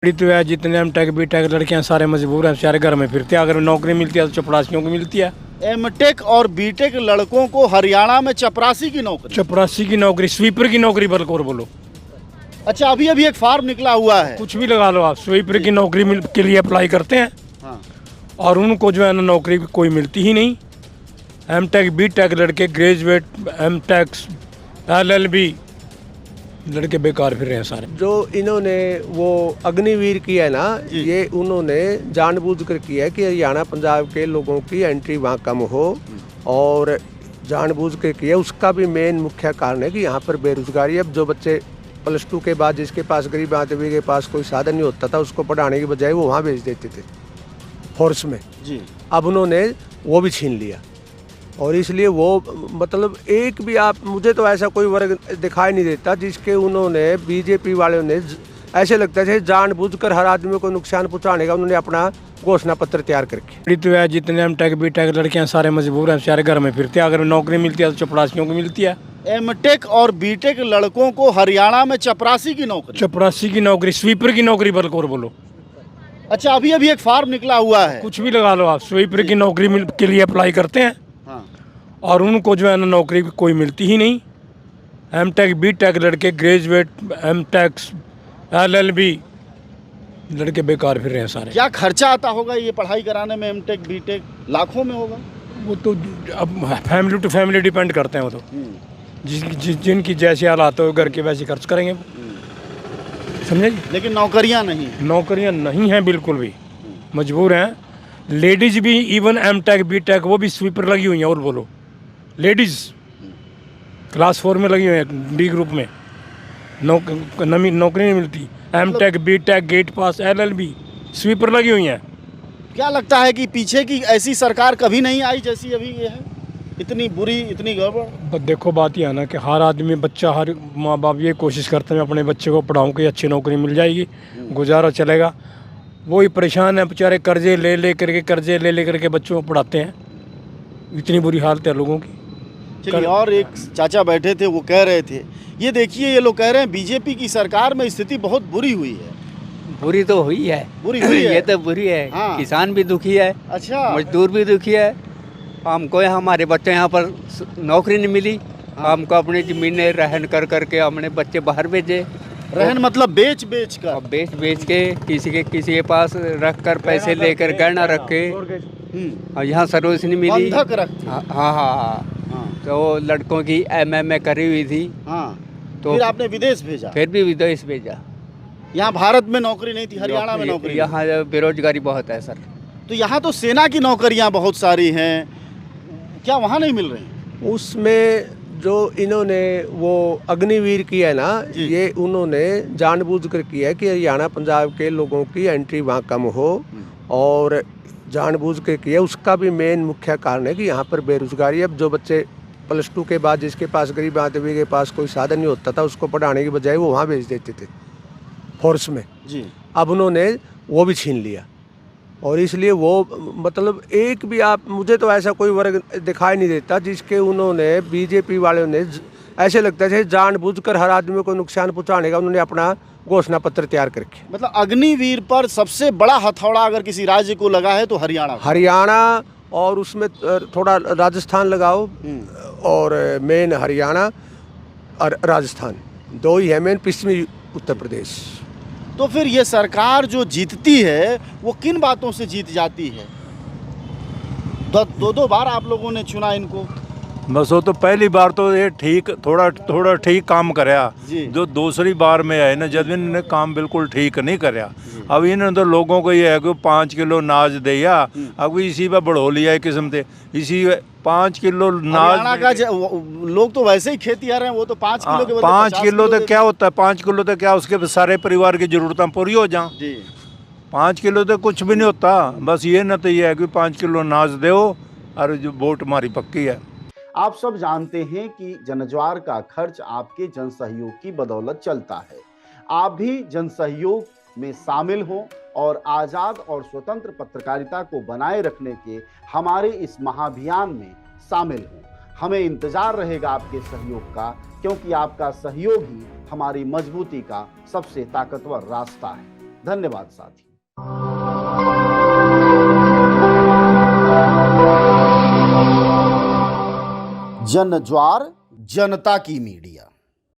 तो है जितने एम टेक बी टेक लड़कियां सारे मजबूर हैं, सारे घर में फिरते हैं। अगर नौकरी मिलती है तो चपरासियों को मिलती है। एमटेक और बीटेक लड़कों को हरियाणा में चपरासी की नौकरी। चपरासी की नौकरी, स्वीपर की नौकरी बल्कि और बोलो। अच्छा, अभी अभी एक फार्म निकला हुआ है। कुछ भी लगा लो आप, स्वीपर की नौकरी के लिए अप्लाई करते हैं। हाँ। और उनको जो है ना नौकरी कोई मिलती ही नहीं। एम टेक बी टेक लड़के, ग्रेजुएट, एम टेक, LLB लड़के बेकार फिर रहे हैं सारे। जो इन्होंने वो अग्निवीर किया है ना, ये उन्होंने जानबूझकर किया है कि हरियाणा पंजाब के लोगों की एंट्री वहाँ कम हो, और जानबूझ कर किया। उसका भी मेन मुख्य कारण है कि यहाँ पर बेरोजगारी। अब जो बच्चे +2 के बाद, जिसके पास गरीब आदमी के पास कोई साधन नहीं होता था, उसको पढ़ाने की बजाय वो वहाँ भेज देते थे फोर्स में जी। अब उन्होंने वो भी छीन लिया, और इसलिए वो मतलब एक भी आप, मुझे तो ऐसा कोई वर्ग दिखाई नहीं देता जिसके उन्होंने, बीजेपी वालों ने, ऐसे लगता है जानबूझकर हर आदमी को नुकसान पहुंचाने का उन्होंने अपना घोषणा पत्र तैयार करके। तो है जितने एम टेक बी टेक लड़कियां सारे मजबूर हैं, सारे घर में फिरते हैं। अगर नौकरी मिलती है तो चपरासियों को मिलती है। एमटेक और बीटेक लड़कों को हरियाणा में चपरासी की नौकरी। चपरासी की नौकरी, स्वीपर की नौकरी बल्कि और बोलो। अच्छा, अभी अभी एक फार्म निकला हुआ है। कुछ भी लगा लो आप, स्वीपर की नौकरी के लिए अप्लाई करते हैं। हाँ। और उनको जो है ना नौकरी कोई मिलती ही नहीं। एम टेक बी टेक लड़के, ग्रेजुएट, एम टेक, LLB लड़के बेकार फिर रहे हैं सारे। क्या खर्चा आता होगा ये पढ़ाई कराने में? एमटेक बीटेक लाखों में होगा। वो तो अब फैमिली टू फैमिली डिपेंड करते हैं। वो तो जिनकी जैसे हालात हो घर के वैसे खर्च करेंगे, समझे जी। लेकिन नौकरियां नहीं हैं। नौकरियां नहीं हैं, बिल्कुल भी मजबूर हैं। लेडीज भी, even M tech B tech वो भी स्वीपर लगी हुई हैं। और बोलो, लेडीज क्लास 4 में लगी हुई हैं, D ग्रुप में। नौकरी नहीं मिलती। M tech B tech, GATE pass, LLB sweeper लगी हुई हैं। क्या लगता है कि पीछे की ऐसी सरकार कभी नहीं आई जैसी अभी ये है? इतनी बुरी, इतनी गड़बड़। देखो बात यह है ना कि हर आदमी, बच्चा, हर माँ बाप ये कोशिश करते हैं अपने बच्चे को पढ़ाऊँ कि अच्छी नौकरी मिल जाएगी, गुजारा चलेगा। वही परेशान है बेचारे, कर्जे ले करके बच्चों को पढ़ाते हैं। इतनी बुरी हालत है लोगों की। चलिए, और एक चाचा बैठे थे, वो कह रहे थे, ये देखिए, ये लोग कह रहे हैं बीजेपी की सरकार में स्थिति बहुत बुरी हुई है। बुरी तो हुई है, बुरी हुई है। ये तो बुरी है। हाँ। किसान भी दुखी है। अच्छा। मजदूर भी दुखी है। हमको, हमारे बच्चे यहाँ पर नौकरी नहीं मिली। हाँ। हमको अपनी ज़मीनें रहन कर करके हमने बच्चे बाहर भेजे। रहन मतलब बेच कर। और बेच के किसी के पास रख कर, पैसे लेकर, गहना रख के, और यहाँ सर्विस नहीं मिली। बंधक रख। हाँ। तो लड़कों की MMA करी हुई थी। हाँ। तो फिर आपने विदेश भेजा? फिर भी विदेश भेजा। यहाँ भारत में नौकरी नहीं थी, हरियाणा में नौकरी। यहाँ बेरोजगारी बहुत है सर। तो यहाँ तो सेना की नौकरियाँ बहुत सारी हैं, क्या वहाँ नहीं मिल रही? उसमें जो इन्होंने वो अग्निवीर किया है ना, ये उन्होंने जानबूझकर किया है कि हरियाणा पंजाब के लोगों की एंट्री वहाँ कम हो, और जानबूझ कर किया। उसका भी मेन मुख्य कारण है कि यहाँ पर बेरोजगारी। अब जो बच्चे +2 के बाद, जिसके पास गरीब आदमी के पास कोई साधन नहीं होता था, उसको पढ़ाने की बजाय वो वहाँ भेज देते थे फोर्स में जी। अब उन्होंने वो भी छीन लिया, और इसलिए वो मतलब एक भी आप, मुझे तो ऐसा कोई वर्ग दिखाई नहीं देता जिसके उन्होंने, बीजेपी वालों ने, ऐसे लगता है जानबूझकर हर आदमी को नुकसान पहुंचाने का उन्होंने अपना घोषणा पत्र तैयार करके। मतलब अग्निवीर पर सबसे बड़ा हथौड़ा अगर किसी राज्य को लगा है तो हरियाणा, और उसमें थोड़ा राजस्थान लगाओ, और मेन हरियाणा और राजस्थान, दो ही है मेन, पश्चिमी उत्तर प्रदेश। तो फिर ये सरकार जो जीतती है वो किन बातों से जीत जाती है? दो बार आप लोगों ने चुना इनको। बस वो तो पहली बार तो ये ठीक, थोड़ा ठीक काम कराया। जो दूसरी बार में आए ना, जब इन्होंने काम बिल्कुल ठीक नहीं कराया। अब इन्होंने तो लोगों को ये है कि 5 किलो नाज दिया, अब इसी पर बढ़ो लिया एक किस्म से। इसी 5 किलो नाज का लोग तो वैसे ही खेती आ रहे हैं, वो तो 5 किलो के 5 किलो तो क्या होता है? 5 किलो तो क्या, उसके सारे परिवार की जरूरतें पूरी हो जाए। 5 किलो तो कुछ भी नहीं होता। बस ये न तो ये है कि 5 किलो नाज दो, और जो वोट हमारी पक्की है। आप सब जानते हैं कि जनज्वार का खर्च आपके जनसहयोग की बदौलत चलता है। आप भी जनसहयोग में शामिल हों और आज़ाद और स्वतंत्र पत्रकारिता को बनाए रखने के हमारे इस महाअभियान में शामिल हों। हमें इंतजार रहेगा आपके सहयोग का, क्योंकि आपका सहयोग ही हमारी मजबूती का सबसे ताकतवर रास्ता है। धन्यवाद साथी। जन ज्वार जनता की मीडिया।